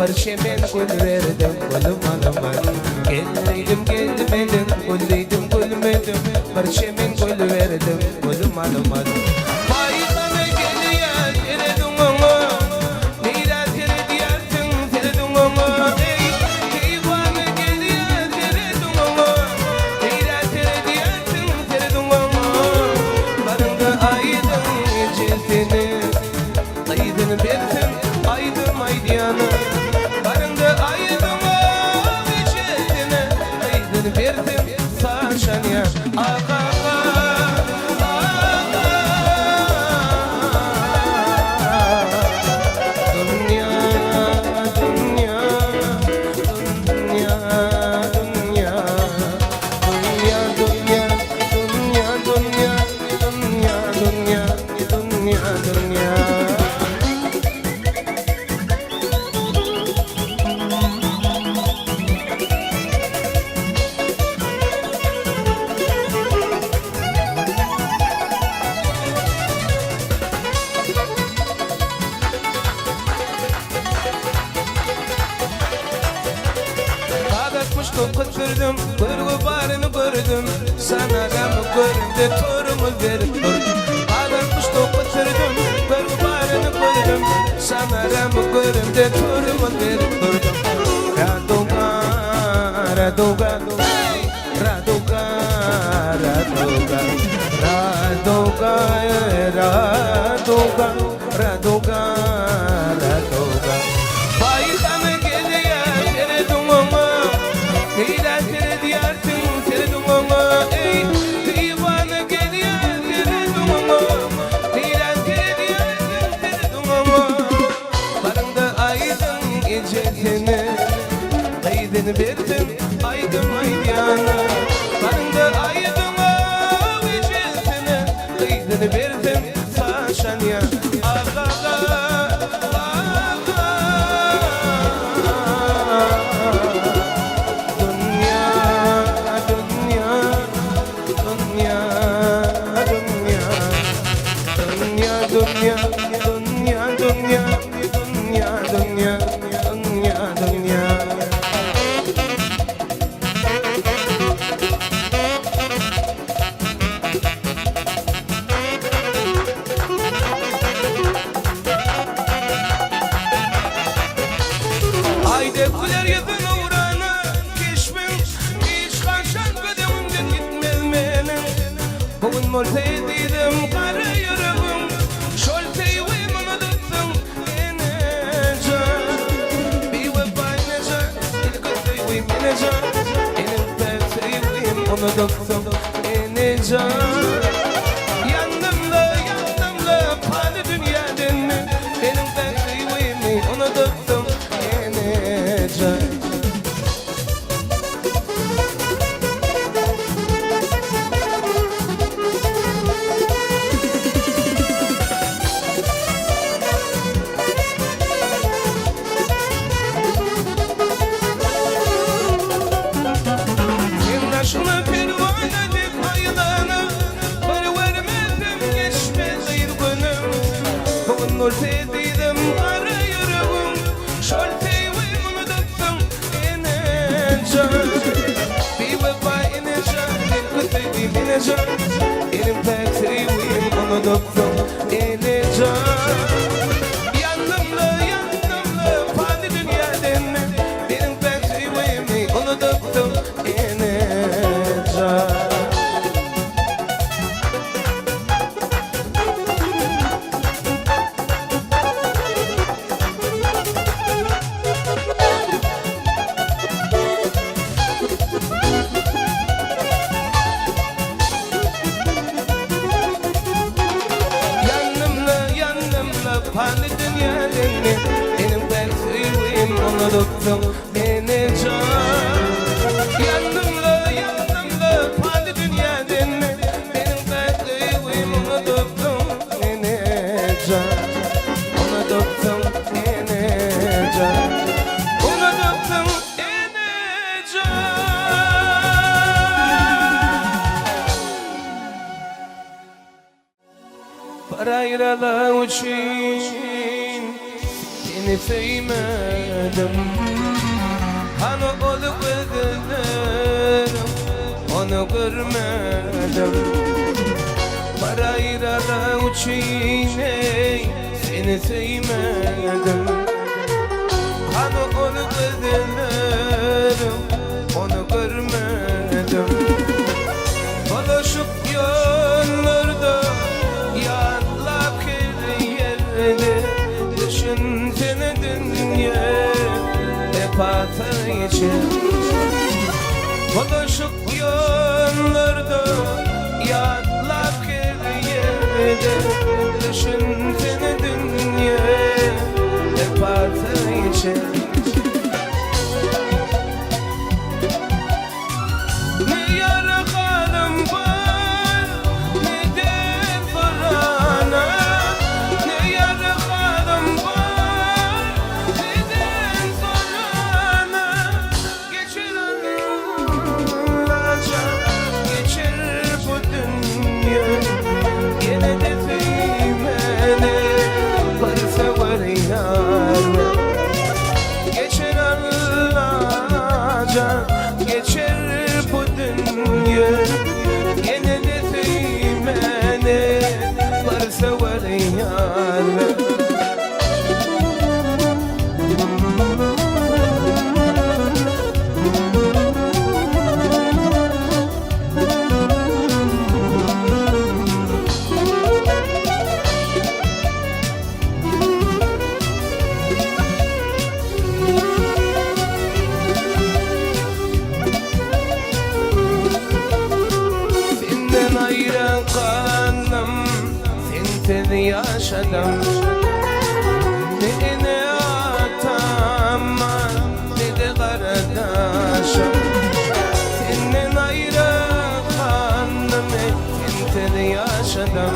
Barışemen gül verdim gülüm alamadım. Gelleydim gelmedim, gülleydim gülmedim. Barışemen gül verdim gülüm alamadım. Bayıkanı geliyor teredun onu. Neyra terediyatın teredun onu. Keyvanı geliyor teredun onu. Neyra terediyatın teredun onu. Barında aydın ciltini. Aydın verdim aydın aydiyanı. Barında aydın o ciltini. Aydın verdim saçan ya. Gördüm, kurgu barını gördüm. Sana ramı gördüm, torumu verip gördüm. Ağlarmış topu sürdüm, kurgu barını gördüm. Sana ramı gördüm, torumu verip gördüm. Radoga, radoga, radoga, radoga, radoga, radoga, radoga, radoga. Bayıkanı geliyor, teredun onu. Neyra terediyatın teredun onu. Kıyvanı geliyor teredun onu. Neyra terediyatın teredun onu. Barında aydın gecesini. Aydın verdim aydın aydiyanı. Barında aydın o gecesini. Aydın verdim saçan ya. Dünya, dünya, dünya, dünya, dünya, dünya, dünya. Haydi güler yüzün uğrana geçmem. Hiç kaçan kademimden gitmez benim. Bugün mortediydim kara yüreğim. Onu doktum ineceğim. Yandım da pahalı dünyadan mı? Benim bekliyorum onu doktum ineceğim. Şunu pervane dip ayılanı. Var vermedim geçmez bir günüm. Bugün ortadaydım kara yüreğim. Şortayım onu doktum ineceğim. Bir vefa ineceğim, bir kötü ineceğim. Elim bekliyorum onu doktum ineceğim. Yandım da pahalı dünyadan mı? Benim bekliyorum onu doktum ineceğim. Pahalı dünyadan mı? Benim bekliyorum onu doktum ineceğim. Yandım da pahalı dünyadan mı? Benim bekliyorum onu doktum ineceğim. Onu doktum ineceğim. Onu doktum ineceğim. Parayla için seni sevmedim. Hani olup ödünürüm, onu görmedim. Parayla uçine seni sevmedim. Hani olup ödünürüm, onu görmedim. Dolaşıp yollarda yanlak her yerde düşünsene dünya hep hata için. Dolaşıp yollarda yanlak her yerde düşünsene dünya hep hata için. Geçer bu dünya yine de sevmene varsa var yar. Sensiz yaşadım, ne atam var ne de kardeşim. Senden ayrı kaldım, sensiz yaşadım,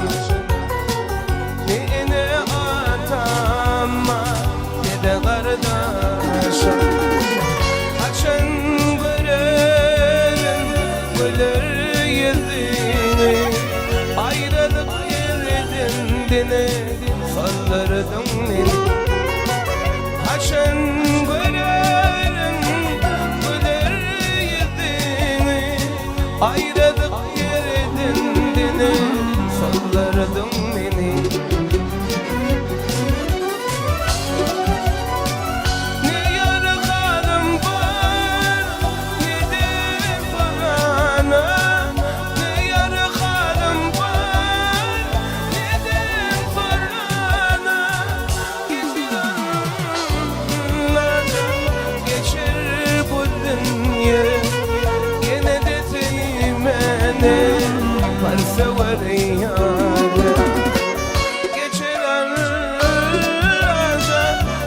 ne atam var ne de kardeşim. Kaçan görelim gülür yüzünü, ayrılık dine saldırdım beni. Haşan görerim güler yüzünü, ayrılık yerden dine saldırdım beni. Ne yarı kalım var ne de bana, ne yarı kalım var ne de yine de sevmene varsa var yâre. Geçer anca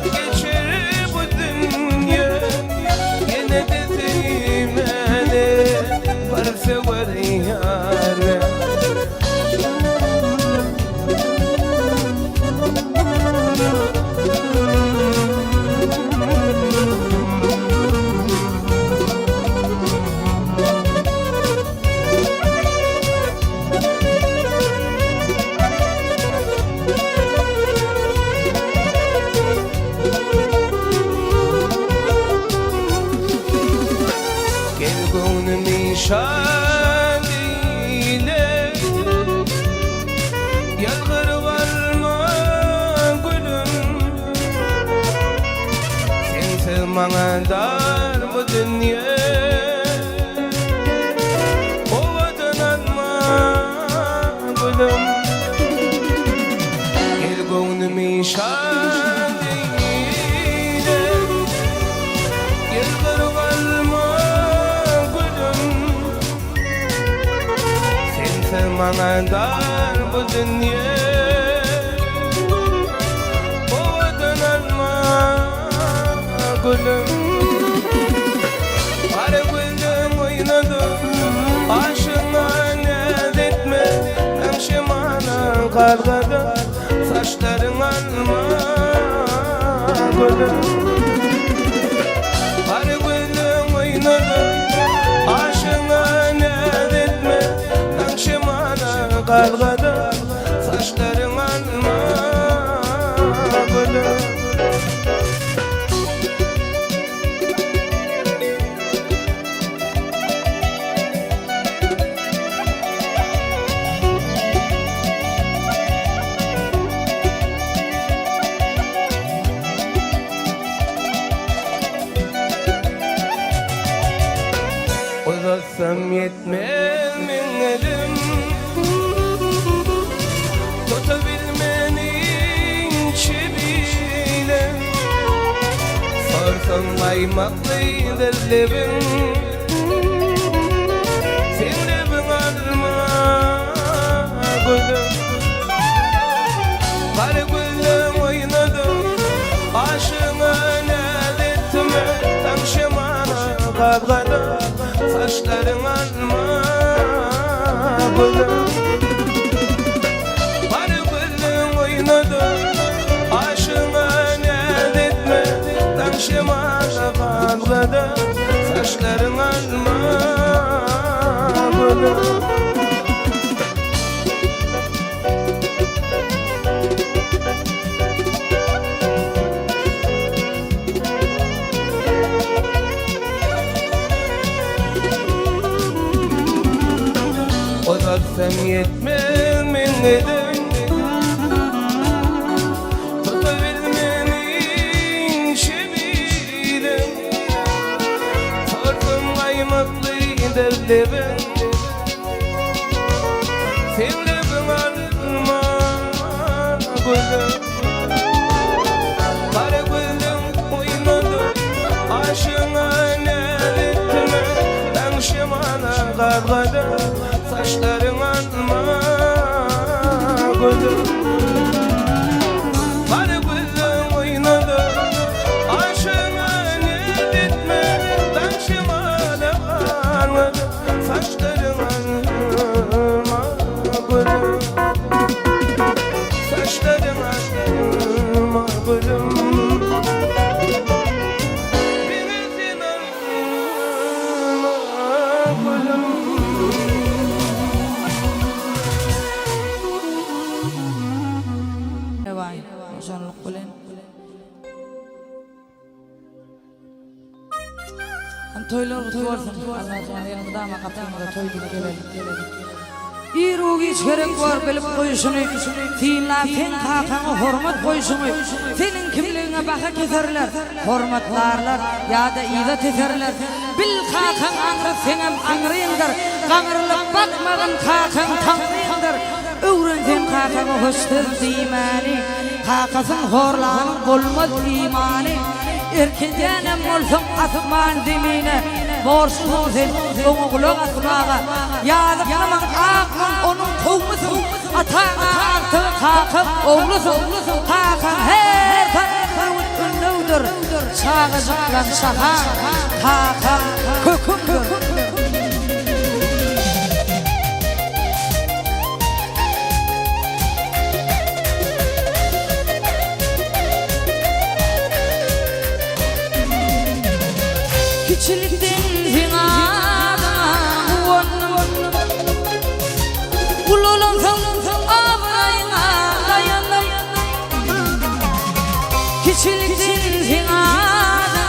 geçer bu dünya, yine de sevmene varsa var yâre. Nişan ile yakır varma gülüm, sensiz bana dar bu dünya, ovadan alma gülüm. Gel gönlüm nişan ile yakır varma bana dar bu dünya, ovadan alma gülüm. Arı gülüm oynadım, aşığına niyaz etme, Nakşiman'a kargada saçların alma gülüm. Arı gülüm oynadım, aşığına niyaz etme, Nakşiman'a kargada saçların alma gülüm. Uzatsam yetmez min elim, tutabilmenin çiviyle. Sorsam kaymaklıdır lebin, sen lebin alma gülüm. Kara gülüm oynadım, aşığına nel etme. Tam şemana kavgadım, saçların alma gülüm. Kara gülüm oynadım, aşığına nel etme. Tam şemana kavgadım, saçların alma gülüm. Uzatsam yetmez min elim, tutabilmenin çiviyle. Sorsam kaymaklıdır lebin, sen lebin alma gülüm. Kara gülüm oynadım, aşığına nel etme. Ben şemana kavgadım, saçların alma gülüm. Kara gülüm oynadım, aşığına nel etme. Ben şemana kavgadım, saçların alma gülüm. Saçların alma gülüm. Birinizin alma gülüm. Vay, hoşanlık bilen. Toylar tutuyorsun. Allah'ın yanında ama kapımda toy gibi gelelim. Bir o hiç gerek var bilip koyuşunu. Fiinla fin kakanı hormat koyuşunu. Senin kimliğine baka keserler. Hormatlarlar ya da iza teserler. Bil kakan anrı senem anrıyındır. Kanırlıp bakmadan kakan tanrıyındır. Öğrensen kakanı hoştur dimani. Kakasın horlanın olmaz imani. Erkeğenem olsun asman zemine. Borçlusun sen oğlun asmağa. Yazıklaman ağın onun kovmusun. Atağına artığı kakın oğlusun. Kakan her tarafı ünlüdür. Çağıcıklan şahan. Kakan kökündür. Kiçilikten zinada Kululansam ağlayına dayanım. Kiçilikten zinada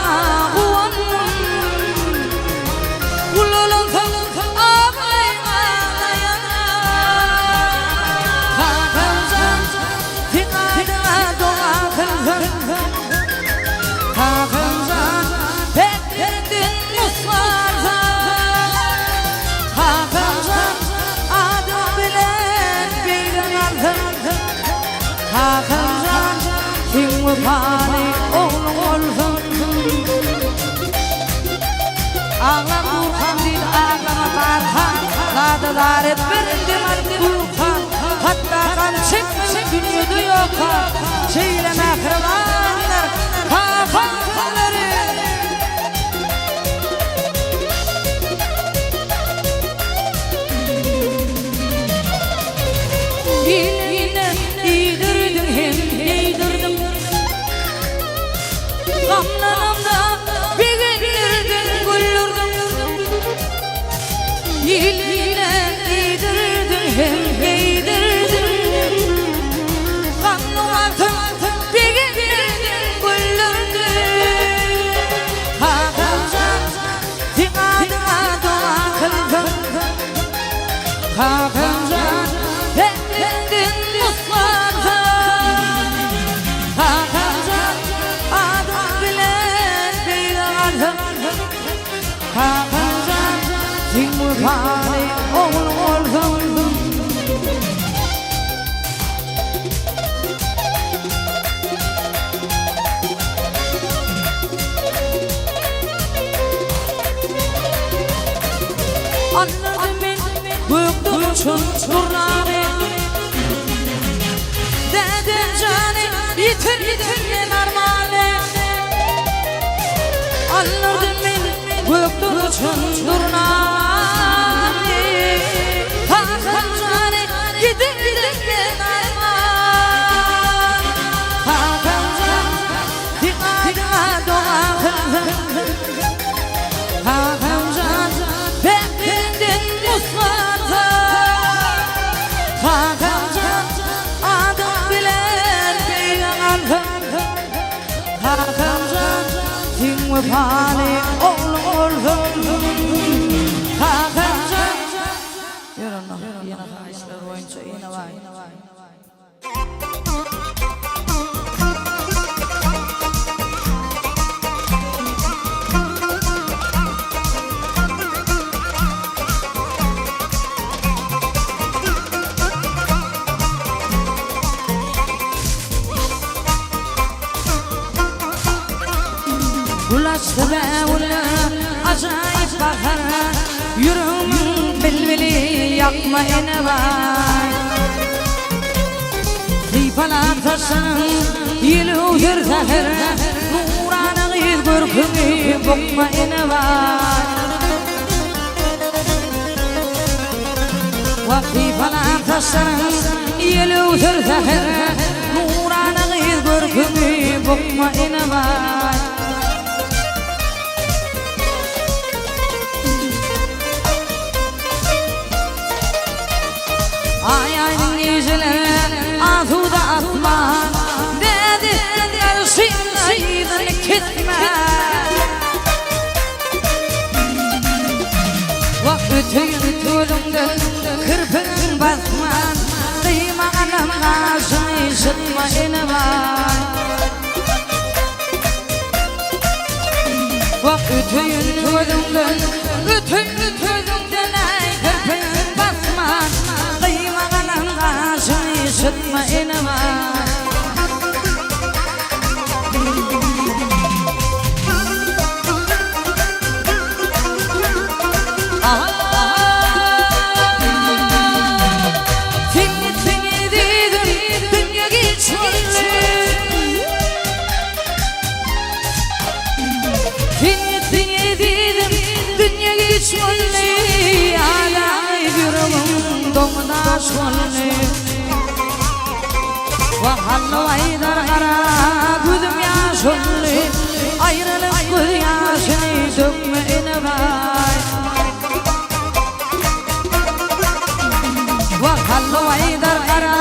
Kululansam ağlayına dayanım. Kakancan zinada doğa kılsın. Kakancan Bekledin muslardan. Hakancan adım bilen birden aldın. Hakancan kim vefani oğlum olsun. Ağlam Burhan değil ağlama Barhan. Ladalar et berendim Burhan. Hatta kan çekmesin dünyada yok ha. Şeyleme kırılanlar Hakanları. Yine iyidirdin hem iyidirdim. Gamlanımda bir güldürdün güldürdüm. Yine iyidirdin hem iyidirdim. Gamlanımda bir güldürdün güldürdüm. Hakancan zinadına dua kıldım. Hakancan Bekledin muslardan. Hakancan adım bilen bir alım. Hakancan vefali oğul oldum. Anladım ben büyüktüm için nurları. Dedim canım yitirdim ben armağanı. Anladım ben büyüktüm için nurları. Hakan canım yitirdim ben armağanı. Hakan canım dikadına doğakın. Hakan canım bendin muslata. Hakan canım adım bilen beyanalım. Hakan canım tin vefali oğul oldum. Hakan canım yürü yine kardeşler oyuncu yine var. Ulaştı be ulan acayip bahar. Yürüm bilbili yakma ene var. Kıypalar taşın yılıdır zahir. Nurana gıyız görkümü bokma ene var. Kıypalar taşın yılıdır zahir. Nurana gıyız görkümü bokma ene var. Ay ayın geceler azuda asman. Dedi yarışındaydın kesme. Vakıtın tülümden kırpın basman. Kıyma anam karşını işitme ene var. Vakıtın tülümden kırpın basman. Işıtma ene var. Seni dedim dünya geçmeli. Seni dedim dünya geçmeli. Alay yüreğim domdaş olmalı. Vahallo aydar ara gözüm yaşlı. Ayrılık göz yaşını dökme ene var. Vahallo aydar ara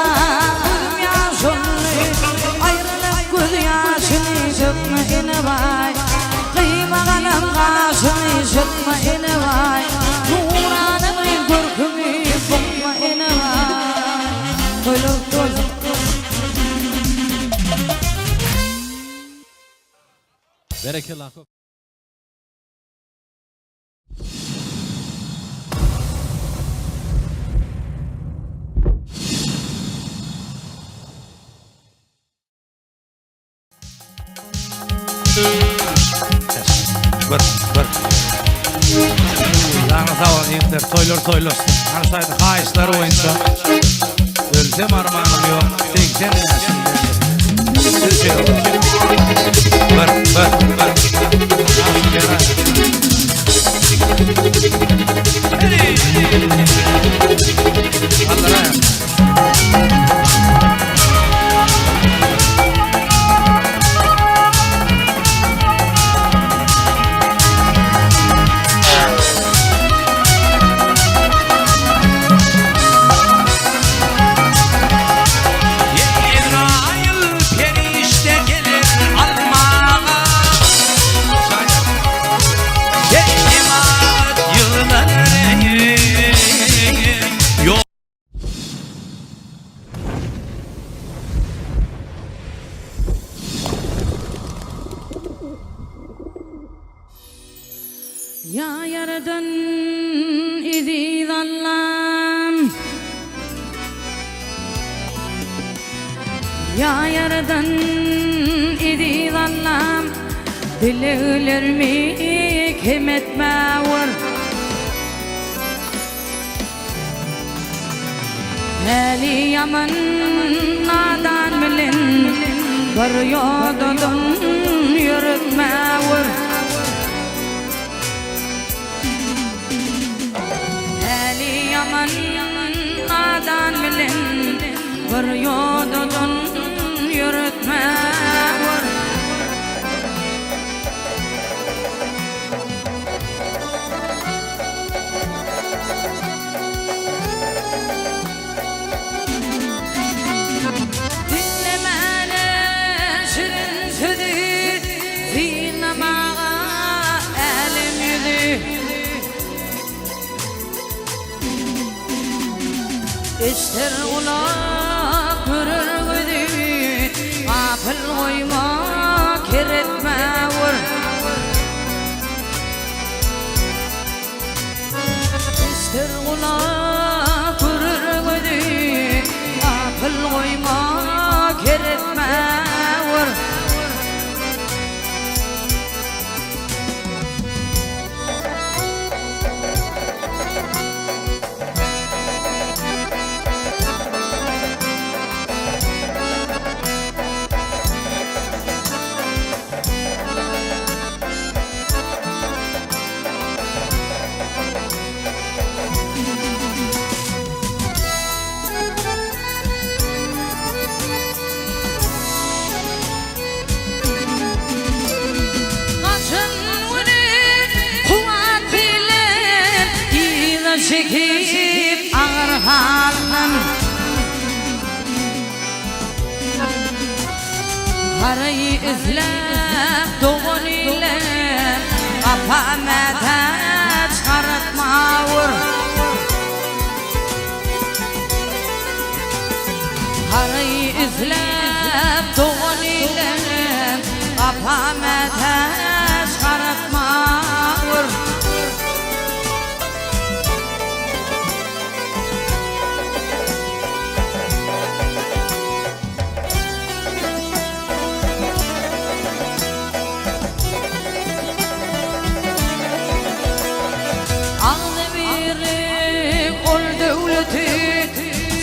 gözüm yaşlı. Ayrılık göz yaşını dökme ene var. Kıyma kanım kaşını işitme ene var. Nuranın görkümü bokma ene var. Toyluk toyluk Berekallah. Bar. Lana sağ inter toylor. Hansaydı kayışlar oyuncu. Ölsem armağanım yok. 80 yaşında. Bar. Ya yaradan idi zallam ya yardan idi zallam dillerimi kim etmewur hali yaman nadan bilen bir yoldan yürütmewur hali yaman nadan bilen bir yoldan yürütmewur İster ula görür güdü Apıl koyma keretmewur İster ula görür güdü Apıl koyma keretmewur çekip ağır haldan Karayı izlep doğun ile Kapamete çıkartmawur Karayı izlep doğun ile Kapamete çıkartmawur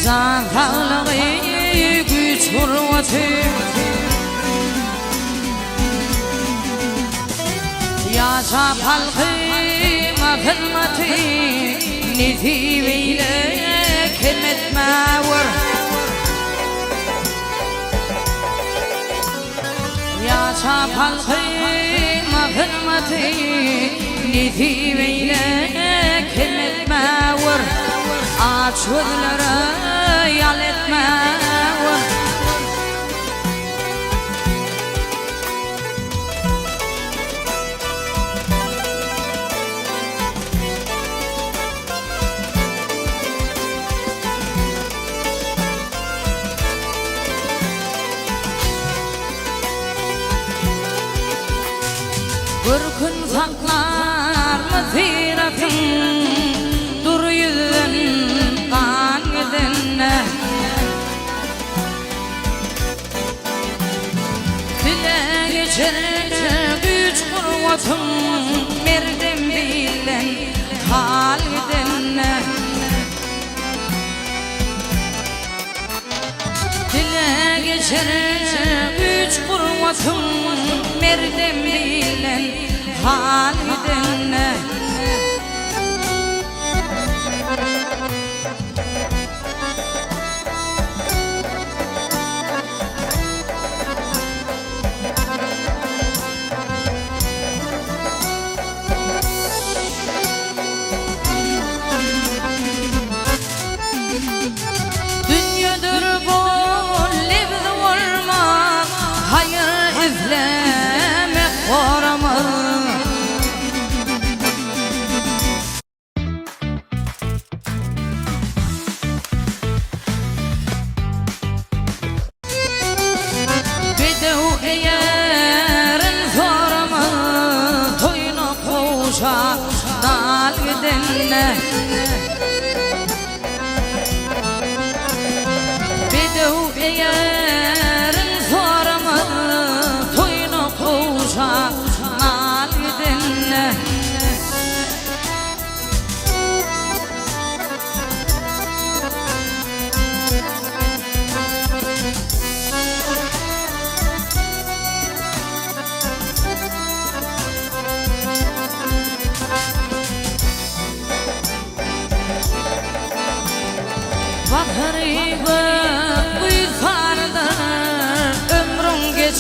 Zantalığı güç hurvatı Yaşa palkıma hırmatı Netiveyle kim etmewur Yaşa palkıma hırmatı Netiveyle kim etmewur Aç gözlere yal etmewur Bir gün saklar mı ziratın dur yüzün kan gidinne Dile geçer güç kurvatın merdim bilen hal gidinne Dile geçer güç kurvatın merdim bilen hal gidinne Dünyadır bu lebde olmak hayır izlemek koramaz dal gidinne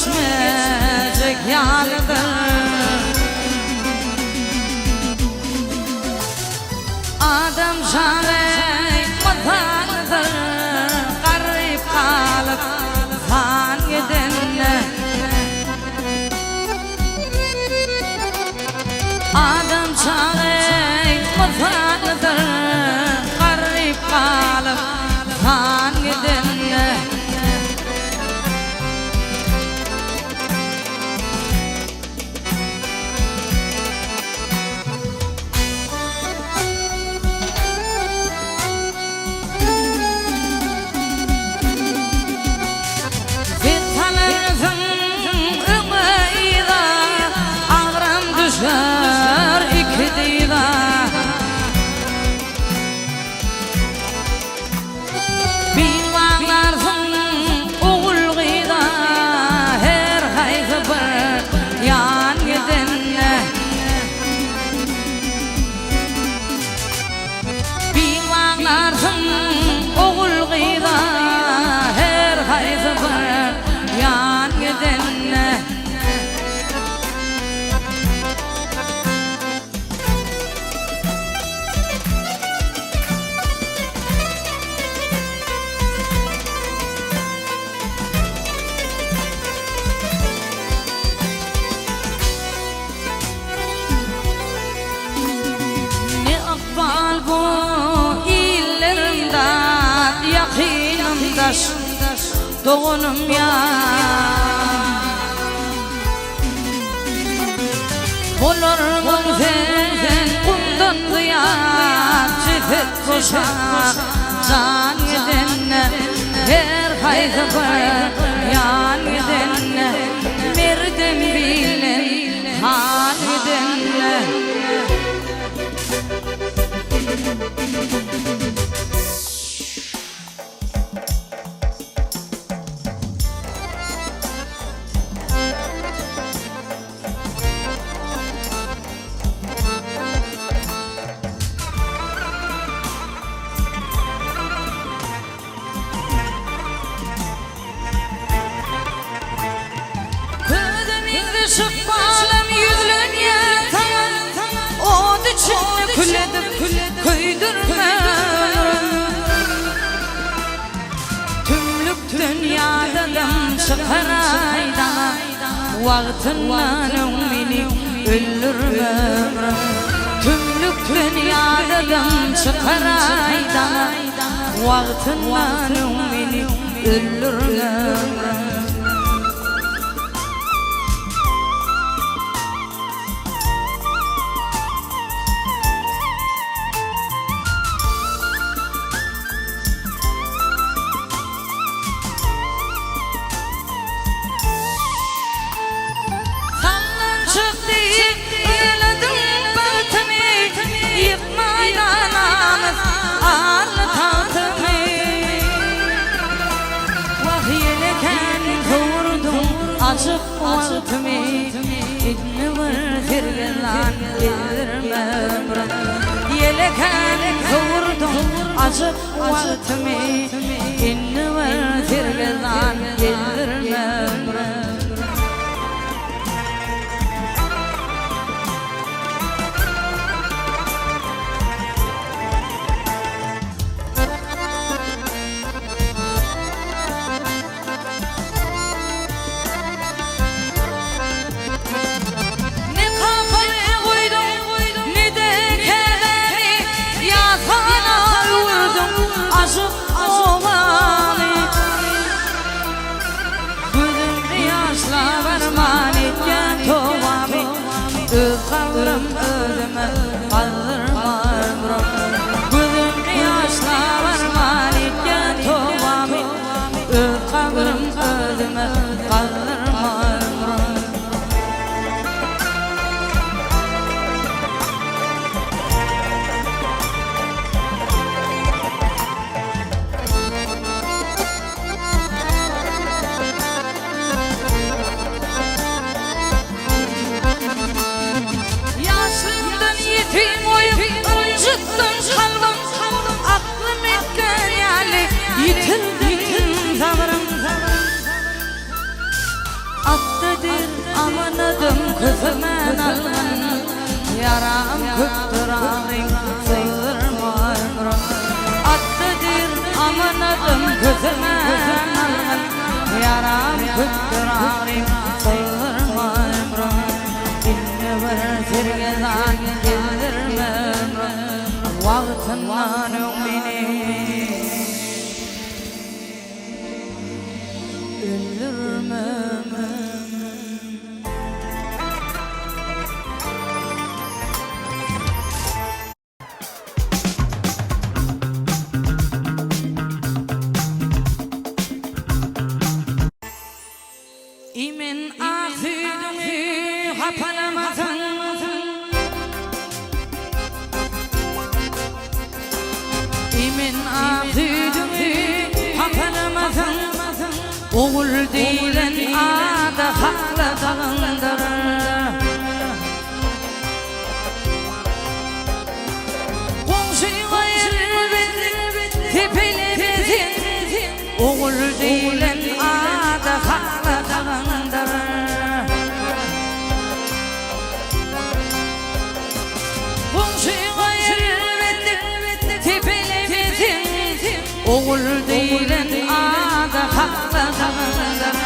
geçmeyecek yanıdır. Adam şalek vatanıdır, garip kalıp fan gidenler. Adam şalek vatanıdır, garip kalıp fan gidenler. Doğunum ya, olur mu sen kumdan duyar, cifet koşar, can gidenler, her haydi var, yan gidenler, nereden bilen, hal gidenler. Şıkmalım yüzlün yatan, o içinde küledip köydürme. Tümlük dünyadadan çıkar aydana, vaktinden ümini öldürme. Tümlük dünyadadan çıkar aydana, vaktinden ümini öldürme. Açık altımı İdni vırtırgılan bildirmem. Yeleken kavurdum açık altımı İdni vırtırgılan bildirmem. kızımın alın yaram kıptırarım sığırma ömrüm attıdır amanadım kızımın alın yaram kıptırarım sığırma ömrüm dinle bir sirgeden geldirme ömrüm vaktinden beni öldürme İmin ahidini hapalamadın İmin ahidini hapalamadın Oğul değilen adı hakla dağındır Komşuya elbet tepeli bezin Oğul değilen adı hakla dağındır Komşuya elbet tepeli bezin Oğul değilen adı hakla dağındır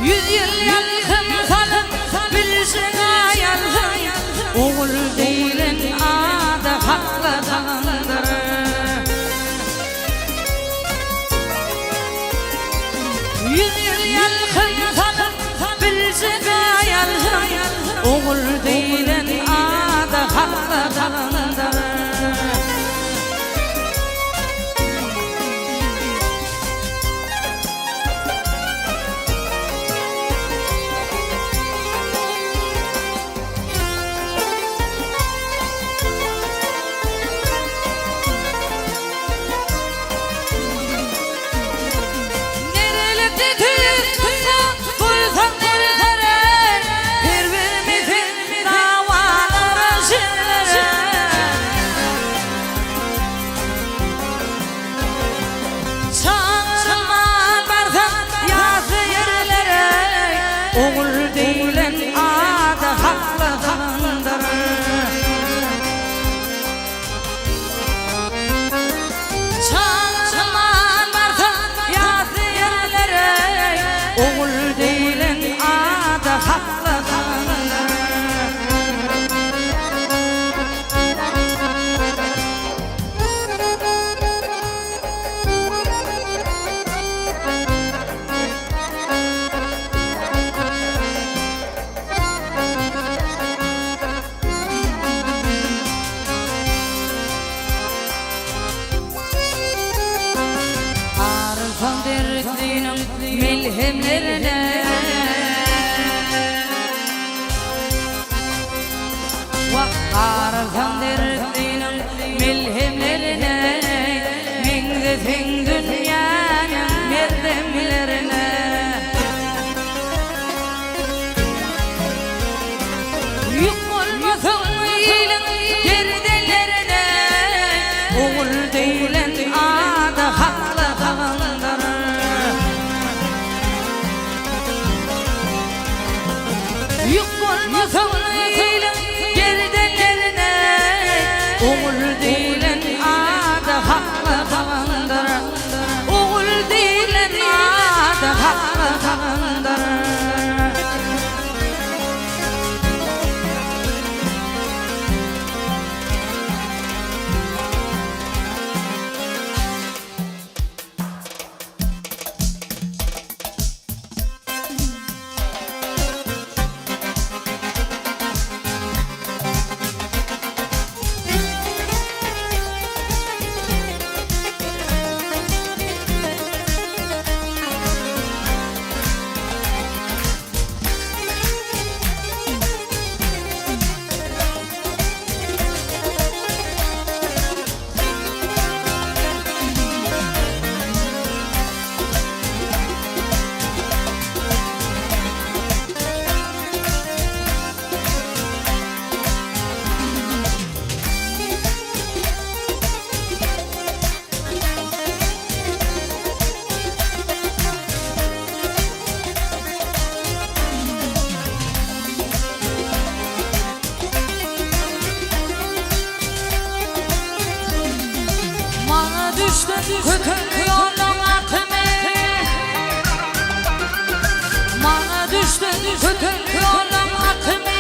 Yüz yıl yakın salıp bilsin ayalım Oğul değilin adı hakla dağındır Yüz yıl yakın salıp bilsin ayalım Oğul değilin adı hakla dağındır Oğul değilen adı hakla dağındır Çağırman varsa yazı yerlere Oğul değilen adı hakla dağındır Milhemlerine Vakkarsan derdinin milhemlerine Mingdesin dünyanın merdemlerine Yük olmasın iyilin gerdelerine Oğul değilen adı hakla dağındır kötü yoldan akme. Bana düştün kötü yoldan akme.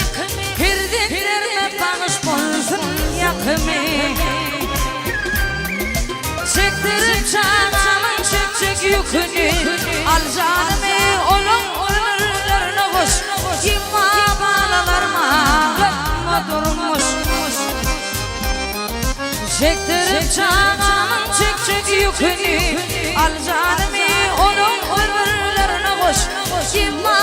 Girdiklerine tanış bulsun yakımı. Çektirip çanamın çek yükünü. Al canımı onun ömürlerine koş. Yıma bağlalarıma kırma durmuş. Çektirip çanamın çek yükünü. Al canımı onun ömürlerine koş. Yıma